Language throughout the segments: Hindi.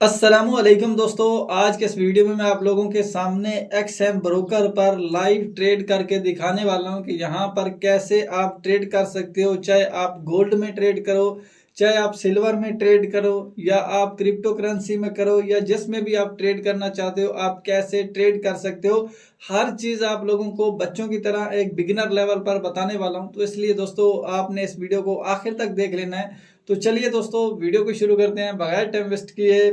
अस्सलामुअलैकुम दोस्तों, आज के इस वीडियो में मैं आप लोगों के सामने एक्सएम ब्रोकर पर लाइव ट्रेड करके दिखाने वाला हूं कि यहां पर कैसे आप ट्रेड कर सकते हो। चाहे आप गोल्ड में ट्रेड करो, चाहे आप सिल्वर में ट्रेड करो, या आप क्रिप्टो करेंसी में करो, या जिसमें भी आप ट्रेड करना चाहते हो आप कैसे ट्रेड कर सकते हो। हर चीज़ आप लोगों को बच्चों की तरह एक बिगिनर लेवल पर बताने वाला हूं, तो इसलिए दोस्तों आपने इस वीडियो को आखिर तक देख लेना है। तो चलिए दोस्तों वीडियो को शुरू करते हैं बगैर टाइम वेस्ट किए।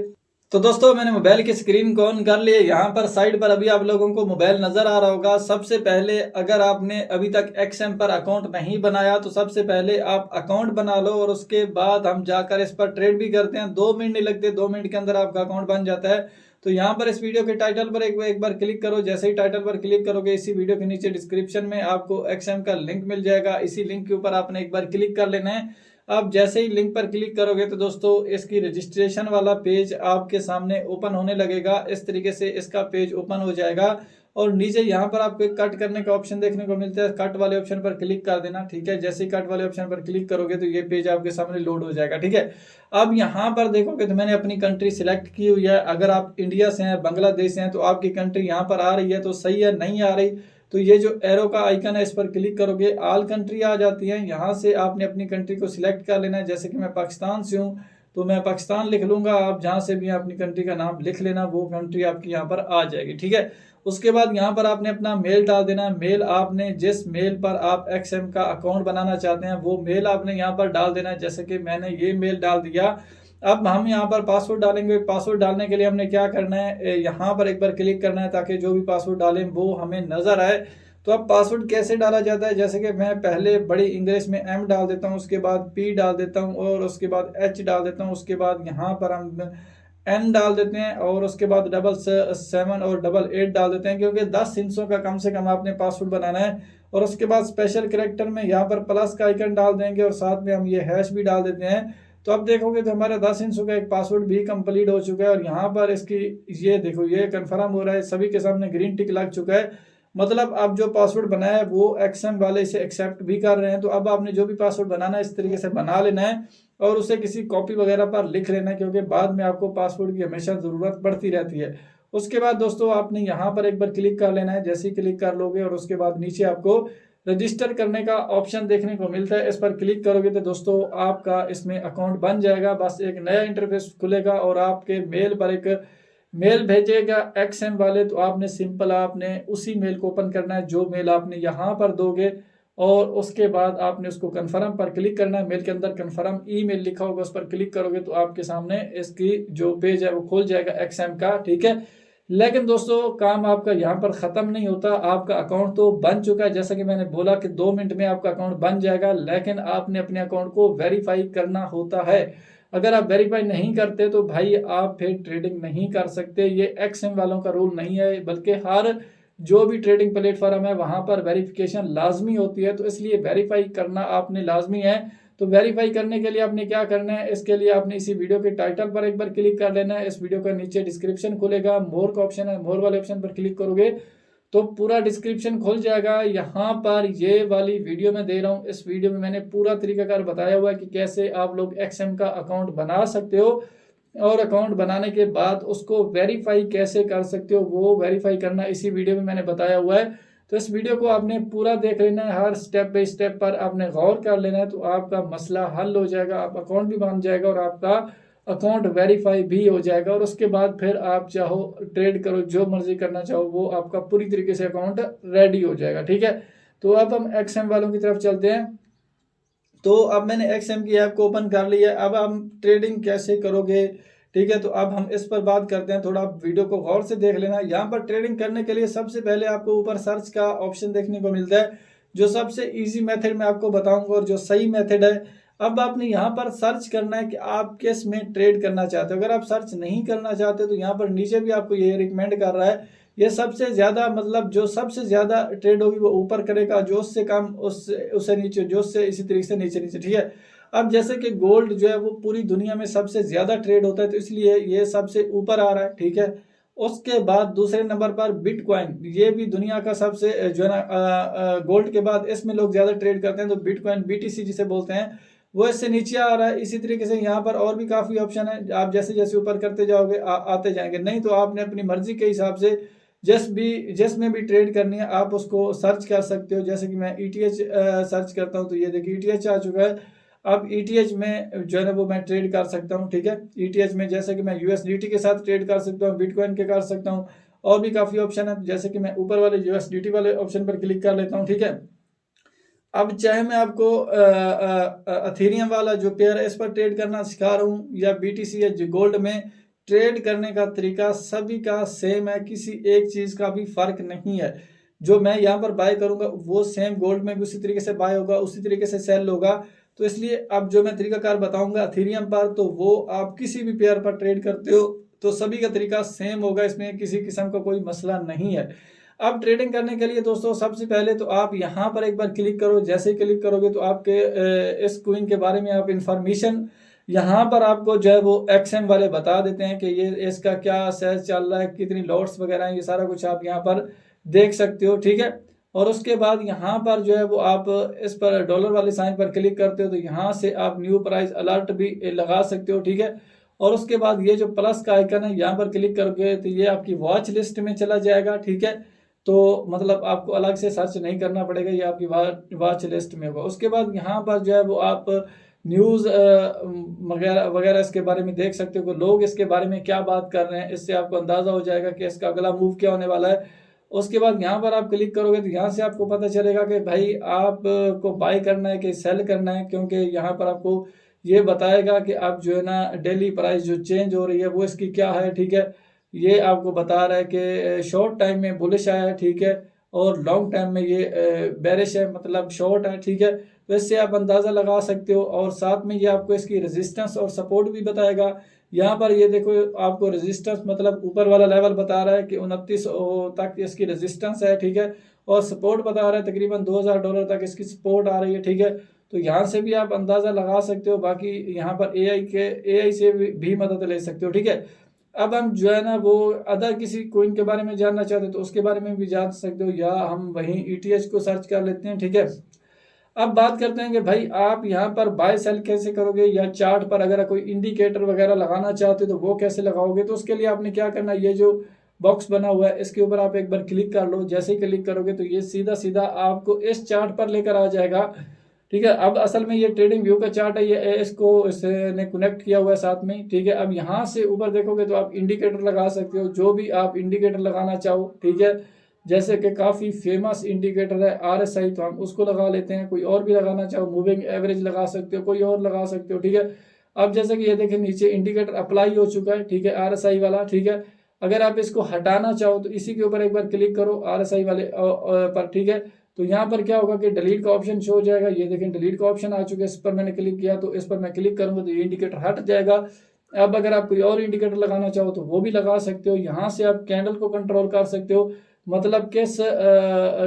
तो दोस्तों मैंने मोबाइल की स्क्रीन को ऑन कर लिया। यहाँ पर साइड पर अभी आप लोगों को मोबाइल नजर आ रहा होगा। सबसे पहले अगर आपने अभी तक एक्सएम पर अकाउंट नहीं बनाया तो सबसे पहले आप अकाउंट बना लो, और उसके बाद हम जाकर इस पर ट्रेड भी करते हैं। 2 मिनट नहीं लगते, 2 मिनट के अंदर आपका अकाउंट बन जाता है। तो यहाँ पर इस वीडियो के टाइटल पर एक बार क्लिक करो। जैसे ही टाइटल पर क्लिक करोगे इसी वीडियो के नीचे डिस्क्रिप्शन में आपको एक्सएम का लिंक मिल जाएगा। इसी लिंक के ऊपर आपने एक बार क्लिक कर लेना है। अब जैसे ही लिंक पर क्लिक करोगे तो दोस्तों इसकी रजिस्ट्रेशन वाला पेज आपके सामने ओपन होने लगेगा। इस तरीके से इसका पेज ओपन हो जाएगा, और नीचे यहाँ पर आपको एक कट करने का ऑप्शन देखने को मिलता है। कट वाले ऑप्शन पर क्लिक कर देना, ठीक है। जैसे ही कट वाले ऑप्शन पर क्लिक करोगे तो ये पेज आपके सामने लोड हो जाएगा, ठीक है। अब यहाँ पर देखोगे तो मैंने अपनी कंट्री सिलेक्ट की हुई है। अगर आप इंडिया से हैं, बांग्लादेश से हैं, तो आपकी कंट्री यहाँ पर आ रही है तो सही है, नहीं आ रही तो ये जो एरो का आइकन है इस पर क्लिक करोगे, ऑल कंट्री आ जाती है। यहाँ से आपने अपनी कंट्री को सिलेक्ट कर लेना है। जैसे कि मैं पाकिस्तान से हूँ तो मैं पाकिस्तान लिख लूंगा। आप जहाँ से भी अपनी कंट्री का नाम लिख लेना, वो कंट्री आपकी यहाँ पर आ जाएगी, ठीक है। उसके बाद यहाँ पर आपने अपना मेल डाल देना है। मेल आपने जिस मेल पर आप एक्सएम का अकाउंट बनाना चाहते हैं वो मेल आपने यहाँ पर डाल देना है। जैसे कि मैंने ये मेल डाल दिया। अब हम यहाँ पर पासवर्ड डालेंगे। पासवर्ड डालने के लिए हमने क्या करना है, यहाँ पर एक बार क्लिक करना है ताकि जो भी पासवर्ड डालें वो हमें नजर आए। तो अब पासवर्ड कैसे डाला जाता है, जैसे कि मैं पहले बड़ी इंग्लिश में एम डाल देता हूँ, उसके बाद पी डाल देता हूँ, और उसके बाद एच डाल देता हूँ। उसके बाद यहाँ पर हम एन डाल देते हैं, और उसके बाद 777 और 88 डाल देते हैं, क्योंकि 10 हिंसों का कम से कम आपने पासवर्ड बनाना है। और उसके बाद स्पेशल करेक्टर में यहाँ पर प्लस का आइकन डाल देंगे, और साथ में हम ये हैश भी डाल देते हैं। तो अब देखोगे तो हमारा 10 हिंसों का एक पासवर्ड भी कंप्लीट हो चुका है। और यहाँ पर इसकी ये देखो ये कंफर्म हो रहा है, सभी के सामने ग्रीन टिक लग चुका है। मतलब अब जो पासवर्ड बनाया है वो एक्सएम वाले इसे एक्सेप्ट भी कर रहे हैं। तो अब आपने जो भी पासवर्ड बनाना है इस तरीके से बना लेना है, और उसे किसी कॉपी वगैरह पर लिख लेना है, क्योंकि बाद में आपको पासवर्ड की हमेशा ज़रूरत पड़ती रहती है। उसके बाद दोस्तों आपने यहाँ पर एक बार क्लिक कर लेना है। जैसे ही क्लिक कर लोगे और उसके बाद नीचे आपको रजिस्टर करने का ऑप्शन देखने को मिलता है। इस पर क्लिक करोगे तो दोस्तों आपका इसमें अकाउंट बन जाएगा। बस एक नया इंटरफेस खुलेगा और आपके मेल पर एक मेल भेजेगा एक्सएम वाले। तो आपने सिंपल आपने उसी मेल को ओपन करना है जो मेल आपने यहाँ पर दोगे, और उसके बाद आपने उसको कन्फर्म पर क्लिक करना है। मेल के अंदर कन्फर्म ईमेल लिखा होगा, उस पर क्लिक करोगे तो आपके सामने इसकी जो पेज है वो खुल जाएगा एक्सएम का, ठीक है। लेकिन दोस्तों काम आपका यहाँ पर ख़त्म नहीं होता। आपका अकाउंट तो बन चुका है, जैसा कि मैंने बोला कि 2 मिनट में आपका अकाउंट बन जाएगा, लेकिन आपने अपने अकाउंट को वेरीफाई करना होता है। अगर आप वेरीफाई नहीं करते तो भाई आप फिर ट्रेडिंग नहीं कर सकते। ये एक्सएम वालों का रूल नहीं है, बल्कि हर जो भी ट्रेडिंग प्लेटफॉर्म है वहां पर वेरिफिकेशन लाजमी होती है। तो इसलिए वेरीफाई करना आपने लाजमी है। तो वेरीफाई करने के लिए आपने क्या करना है, इसके लिए आपने इसी वीडियो के टाइटल पर एक बार क्लिक कर लेना है। इस वीडियो का नीचे डिस्क्रिप्शन खुलेगा, मोर का ऑप्शन है, मोर वाले ऑप्शन पर क्लिक करोगे तो पूरा डिस्क्रिप्शन खुल जाएगा। यहाँ पर ये वाली वीडियो मैं दे रहा हूँ, इस वीडियो में मैंने पूरा तरीकाकार बताया हुआ है कि कैसे आप लोग एक्सएम का अकाउंट बना सकते हो, और अकाउंट बनाने के बाद उसको वेरीफाई कैसे कर सकते हो, वो वेरीफाई करना इसी वीडियो में मैंने बताया हुआ है। तो इस वीडियो को आपने पूरा देख लेना है, हर स्टेप बाई स्टेप पर आपने गौर कर लेना है, तो आपका मसला हल हो जाएगा। आप अकाउंट भी बन जाएगा और आपका अकाउंट वेरीफाई भी हो जाएगा, और उसके बाद फिर आप चाहो ट्रेड करो, जो मर्जी करना चाहो वो आपका पूरी तरीके से अकाउंट रेडी हो जाएगा, ठीक है। तो अब हम एक्सएम वालों की तरफ चलते हैं। तो अब मैंने एक्सएम की ऐप को ओपन कर लिया। अब हम ट्रेडिंग कैसे करोगे, ठीक है। तो अब हम इस पर बात करते हैं, थोड़ा वीडियो को गौर से देख लेना। यहाँ पर ट्रेडिंग करने के लिए सबसे पहले आपको ऊपर सर्च का ऑप्शन देखने को मिलता है, जो सबसे इजी मेथड मैं आपको बताऊंगा और जो सही मेथड है। अब आपने यहाँ पर सर्च करना है कि आप किस में ट्रेड करना चाहते हो। अगर आप सर्च नहीं करना चाहते तो यहाँ पर नीचे भी आपको ये रिकमेंड कर रहा है, ये सबसे ज्यादा मतलब जो सबसे ज्यादा ट्रेड होगी वो ऊपर करेगा, जो उससे कम उससे नीचे, जो उससे इसी तरीके से नीचे नीचे, ठीक है। अब जैसे कि गोल्ड जो है वो पूरी दुनिया में सबसे ज्यादा ट्रेड होता है, तो इसलिए ये सबसे ऊपर आ रहा है, ठीक है। उसके बाद दूसरे नंबर पर बिटकॉइन, ये भी दुनिया का सबसे जो है ना गोल्ड के बाद इसमें लोग ज्यादा ट्रेड करते हैं, तो बिटकॉइन बीटीसी जिसे बोलते हैं वो इससे नीचे आ रहा है। इसी तरीके से यहाँ पर और भी काफ़ी ऑप्शन है, आप जैसे जैसे ऊपर करते जाओगे आते जाएंगे। नहीं तो आपने अपनी मर्जी के हिसाब से जिसमें भी ट्रेड करनी है आप उसको सर्च कर सकते हो। जैसे कि मैं ETH सर्च करता हूँ तो ये देखिए ETH आ चुका है। अब ETH में जो है ना वो मैं ट्रेड कर सकता हूँ, ठीक है। ETH में जैसे कि मैं USDT के साथ ट्रेड कर सकता हूँ, बिटकॉइन के कर सकता हूँ, और भी काफ़ी ऑप्शन है। जैसे कि मैं ऊपर वाले USDT वाले ऑप्शन पर क्लिक कर लेता हूँ, ठीक है। अब चाहे मैं आपको अथेरियम वाला जो पेयर है इस पर ट्रेड करना सिखा रहा हूँ, या BTC या गोल्ड में ट्रेड करने का तरीका सभी का सेम है, किसी एक चीज़ का भी फर्क नहीं है। जो मैं यहाँ पर बाय करूँगा वो सेम गोल्ड में भी उसी तरीके से बाय होगा, उसी तरीके से सेल होगा। तो इसलिए अब जो मैं तरीकाकार बताऊंगा अथेरियम पर, तो वो आप किसी भी पेयर पर ट्रेड करते हो तो सभी का तरीका सेम होगा, इसमें किसी किस्म का कोई मसला नहीं है। अब ट्रेडिंग करने के लिए दोस्तों सबसे पहले तो आप यहाँ पर एक बार क्लिक करो। जैसे ही क्लिक करोगे तो आपके इस क्विन के बारे में आप इंफॉर्मेशन यहाँ पर आपको जो है वो XM वाले बता देते हैं कि ये इसका क्या सेल चल रहा है, कितनी लॉट्स वगैरह हैं, ये सारा कुछ आप यहाँ पर देख सकते हो, ठीक है। और उसके बाद यहाँ पर जो है वो आप इस पर डॉलर वाले साइन पर क्लिक करते हो तो यहाँ से आप न्यू प्राइस अलर्ट भी लगा सकते हो, ठीक है। और उसके बाद ये जो प्लस का आइकन है यहाँ पर क्लिक करोगे तो ये आपकी वॉच लिस्ट में चला जाएगा, ठीक है। तो मतलब आपको अलग से सर्च नहीं करना पड़ेगा, ये आपकी वॉच लिस्ट में होगा। उसके बाद यहाँ पर जो है वो आप न्यूज़ वगैरह वगैरह इसके बारे में देख सकते हो कि लोग इसके बारे में क्या बात कर रहे हैं, इससे आपको अंदाज़ा हो जाएगा कि इसका अगला मूव क्या होने वाला है। उसके बाद यहाँ पर आप क्लिक करोगे तो यहाँ से आपको पता चलेगा कि भाई आप को बाय करना है कि सेल करना है, क्योंकि यहाँ पर आपको ये बताएगा कि आप जो है ना डेली प्राइस जो चेंज हो रही है वो इसकी क्या है, ठीक है। ये आपको बता रहा है कि शॉर्ट टाइम में बुलिश आया है, ठीक है, और लॉन्ग टाइम में ये बेरिश है, मतलब शॉर्ट है, ठीक है। तो इससे आप अंदाज़ा लगा सकते हो। और साथ में ये आपको इसकी रेजिस्टेंस और सपोर्ट भी बताएगा। यहाँ पर ये देखो आपको रेजिस्टेंस मतलब ऊपर वाला लेवल बता रहा है कि 29 तक इसकी रेजिस्टेंस है, ठीक है। और सपोर्ट बता रहा है तकरीबन $2000 तक इसकी सपोर्ट आ रही है, ठीक है। तो यहाँ से भी आप अंदाज़ा लगा सकते हो। बाकी यहाँ पर AI से भी मदद ले सकते हो, ठीक है। अब हम जो है ना वो अदर किसी कोइन के बारे में जानना चाहते हो तो उसके बारे में भी जान सकते हो, या हम वहीं ETH को सर्च कर लेते हैं, ठीक है। अब बात करते हैं कि भाई आप यहाँ पर बाय सेल कैसे करोगे, या चार्ट पर अगर कोई इंडिकेटर वगैरह लगाना चाहते हो तो वो कैसे लगाओगे। तो उसके लिए आपने क्या करना है, ये जो बॉक्स बना हुआ है इसके ऊपर आप एक बार क्लिक कर लो। जैसे ही क्लिक करोगे तो ये सीधा सीधा आपको इस चार्ट पर लेकर आ जाएगा, ठीक है। अब असल में ये ट्रेडिंग व्यू का चार्ट है, ये इसको इसने कनेक्ट किया हुआ है साथ में, ठीक है। अब यहाँ से ऊपर देखोगे तो आप इंडिकेटर लगा सकते हो, जो भी आप इंडिकेटर लगाना चाहो, ठीक है। जैसे कि काफ़ी फेमस इंडिकेटर है RSI, तो हम उसको लगा लेते हैं। कोई और भी लगाना चाहो, मूविंग एवरेज लगा सकते हो, कोई और लगा सकते हो, ठीक है। अब जैसे कि ये देखिए नीचे इंडिकेटर अप्लाई हो चुका है, ठीक है, RSI वाला, ठीक है। अगर आप इसको हटाना चाहो तो इसी के ऊपर एक बार क्लिक करो RSI वाले पर, ठीक है। तो यहाँ पर क्या होगा कि डिलीट का ऑप्शन शो हो जाएगा। ये देखें डिलीट का ऑप्शन आ चुका है, इस पर मैंने क्लिक किया तो इस पर मैं क्लिक करूंगा तो ये इंडिकेटर हट जाएगा। अब अगर आप कोई और इंडिकेटर लगाना चाहो तो वो भी लगा सकते हो। यहाँ से आप कैंडल को कंट्रोल कर सकते हो, मतलब किस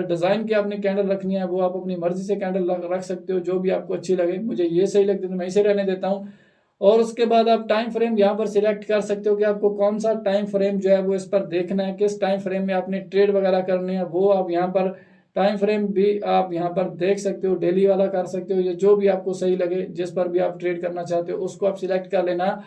डिज़ाइन की आपने कैंडल रखनी है वो आप अपनी मर्जी से कैंडल रख सकते हो, जो भी आपको अच्छी लगे। मुझे ये सही लगती है तो मैं इसे रहने देता हूँ। और उसके बाद आप टाइम फ्रेम यहाँ पर सिलेक्ट कर सकते हो कि आपको कौन सा टाइम फ्रेम जो है वो इस पर देखना है, किस टाइम फ्रेम में आपने ट्रेड वगैरह करने हैं, वो आप यहाँ पर टाइम फ्रेम भी आप यहाँ पर देख सकते हो। डेली वाला कर सकते हो, या जो भी आपको सही लगे, जिस पर भी आप ट्रेड करना चाहते हो उसको आप सिलेक्ट कर लेना।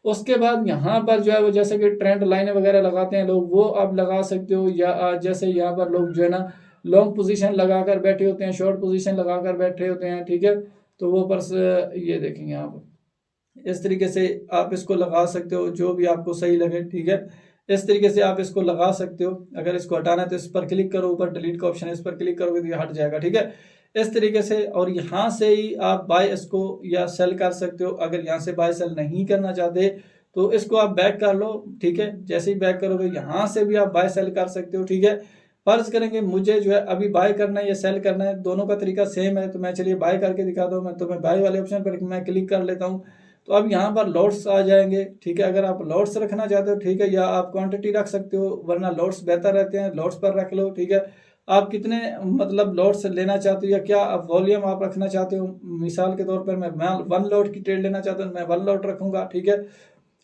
उसके बाद यहाँ पर जो है वो जैसे कि ट्रेंड लाइनें वगैरह लगाते हैं लोग, वो आप लगा सकते हो। या जैसे यहाँ पर लोग जो है ना लॉन्ग पोजीशन लगाकर बैठे होते हैं, शॉर्ट पोजीशन लगाकर बैठे होते हैं, ठीक है। तो वो पर ये देखेंगे आप, इस तरीके से आप इसको लगा सकते हो, जो भी आपको सही लगे, ठीक है। इस तरीके से आप इसको लगा सकते हो। अगर इसको हटाना है तो इस पर क्लिक करो, ऊपर डिलीट का ऑप्शन है, इस पर क्लिक करोगे तो ये हट जाएगा, ठीक है। इस तरीके से, और यहाँ से ही आप बाय इसको या सेल कर सकते हो। अगर यहाँ से बाय सेल नहीं करना चाहते तो इसको आप बैक कर लो, ठीक है। जैसे ही बैक करोगे यहाँ से भी आप बाय सेल कर सकते हो, ठीक है। फर्ज करेंगे मुझे जो है अभी बाय करना है या सेल करना है, दोनों का तरीका सेम है, तो मैं चलिए बाय करके दिखाता हूँ। मैं बाय वाले ऑप्शन पर मैं क्लिक कर लेता हूँ। तो अब यहाँ पर लॉट्स आ जाएंगे, ठीक है। अगर आप लॉट्स रखना चाहते हो, ठीक है, या आप क्वांटिटी रख सकते हो, वरना लॉट्स बेहतर रहते हैं, लॉट्स पर रख लो, ठीक है। आप कितने मतलब लॉट्स लेना चाहते हो, या क्या आप वॉल्यूम आप रखना चाहते हो। मिसाल के तौर पर मैं 1 लॉट की ट्रेड लेना चाहता हूँ, मैं 1 लॉट रखूंगा, ठीक है।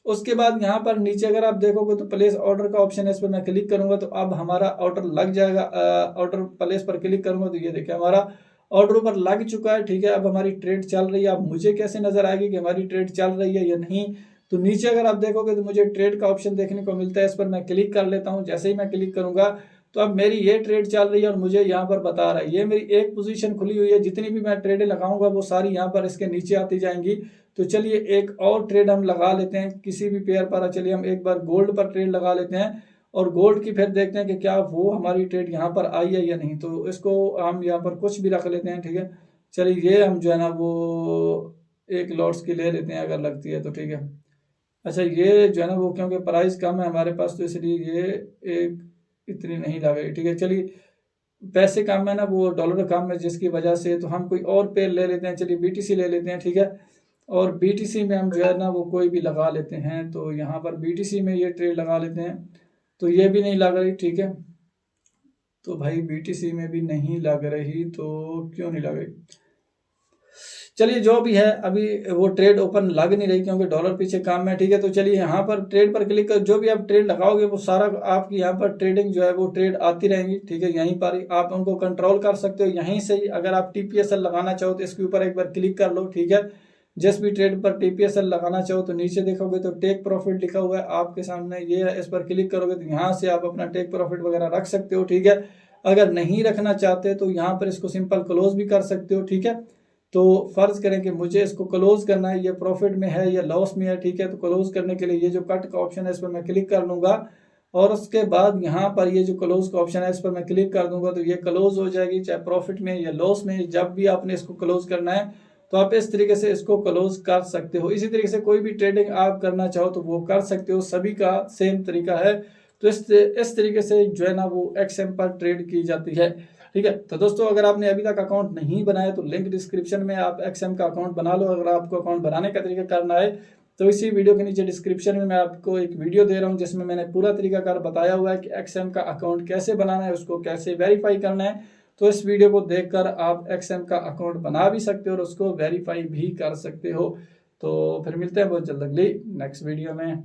उसके बाद यहाँ पर नीचे अगर आप देखोगे तो प्लेस ऑर्डर का ऑप्शन है, इस पर मैं क्लिक करूंगा तो अब हमारा ऑर्डर लग जाएगा। ऑर्डर प्लेस पर क्लिक करूंगा तो ये देखिए हमारा ऑर्डर ऊपर लग चुका है, ठीक है। अब हमारी ट्रेड चल रही है। अब मुझे कैसे नजर आएगी कि हमारी ट्रेड चल रही है या नहीं, तो नीचे अगर आप देखोगे तो मुझे ट्रेड का ऑप्शन देखने को मिलता है। इस पर मैं क्लिक कर लेता हूँ। जैसे ही मैं क्लिक करूंगा तो अब मेरी ये ट्रेड चल रही है और मुझे यहाँ पर बता रहा है ये मेरी एक पोजीशन खुली हुई है। जितनी भी मैं ट्रेडें लगाऊंगा वो सारी यहाँ पर इसके नीचे आती जाएंगी। तो चलिए एक और ट्रेड हम लगा लेते हैं किसी भी पेयर पर। चलिए हम एक बार गोल्ड पर ट्रेड लगा लेते हैं और गोल्ड की फिर देखते हैं कि क्या वो हमारी ट्रेड यहाँ पर आई है या नहीं। तो इसको हम यहाँ पर कुछ भी रख लेते हैं, ठीक है। चलिए ये हम जो है ना वो एक लॉट्स की ले लेते हैं अगर लगती है तो, ठीक है। अच्छा ये जो है ना वो क्योंकि प्राइस कम है हमारे पास तो इसलिए ये एक इतनी नहीं लग रही, ठीक है। चलिए पैसे कम है ना, वो डॉलर कम है जिसकी वजह से तो हम कोई और पेयर ले लेते हैं। चलिए बीटीसी ले लेते हैं, ठीक है। और बीटीसी में हम जो है ना वो कोई भी लगा लेते हैं। तो यहाँ पर बीटीसी में ये ट्रेड लगा लेते हैं। तो ये भी नहीं लग रही, ठीक है। तो भाई बीटीसी में भी नहीं लग रही, तो क्यों नहीं लग रही। चलिए जो भी है अभी वो ट्रेड ओपन लग नहीं रही क्योंकि डॉलर पीछे काम में, ठीक है। तो चलिए यहाँ पर ट्रेड पर क्लिक कर, जो भी आप ट्रेड लगाओगे वो सारा आपकी यहाँ पर ट्रेडिंग जो है वो ट्रेड आती रहेंगी, ठीक है। यहीं पर आप उनको कंट्रोल कर सकते हो यहीं से ही। अगर आप टीपीएसएल लगाना चाहो तो इसके ऊपर एक बार क्लिक कर लो, ठीक है। जिस भी ट्रेड पर टीपीएसएल लगाना चाहो तो नीचे देखोगे तो टेक प्रॉफिट लिखा हुआ है आपके सामने, ये है। इस पर क्लिक करोगे तो यहाँ से आप अपना टेक प्रॉफिट वगैरह रख सकते हो, ठीक है। अगर नहीं रखना चाहते तो यहाँ पर इसको सिंपल क्लोज भी कर सकते हो, ठीक है। तो फर्ज करें कि मुझे इसको क्लोज करना है, ये प्रॉफिट में है या लॉस में है, ठीक है। तो क्लोज करने के लिए ये जो कट का ऑप्शन है इस पर मैं क्लिक कर लूंगा और उसके बाद यहाँ पर ये जो क्लोज का ऑप्शन है इस पर मैं क्लिक कर दूंगा तो ये क्लोज हो जाएगी, चाहे प्रॉफिट में या लॉस में। जब भी आपने इसको क्लोज करना है तो आप इस तरीके से इसको क्लोज कर सकते हो। इसी तरीके से कोई भी ट्रेडिंग आप करना चाहो तो वो कर सकते हो, सभी का सेम तरीका है। तो इस तरीके से जो है ना वो एक्सएम पर ट्रेड की जाती है, ठीक है। तो दोस्तों अगर आपने अभी तक अकाउंट नहीं बनाया तो लिंक डिस्क्रिप्शन में, आप एक्सएम का अकाउंट बना लो। अगर आपको अकाउंट बनाने का तरीका करना है तो इसी वीडियो के नीचे डिस्क्रिप्शन में मैं आपको एक वीडियो दे रहा हूं जिसमें मैंने पूरा तरीकाकार बताया हुआ है कि एक्सएम का अकाउंट कैसे बनाना है, उसको कैसे वेरीफाई करना है। तो इस वीडियो को देखकर आप एक्सएम का अकाउंट बना भी सकते हो और उसको वेरीफाई भी कर सकते हो। तो फिर मिलते हैं बहुत जल्द अगली नेक्स्ट वीडियो में।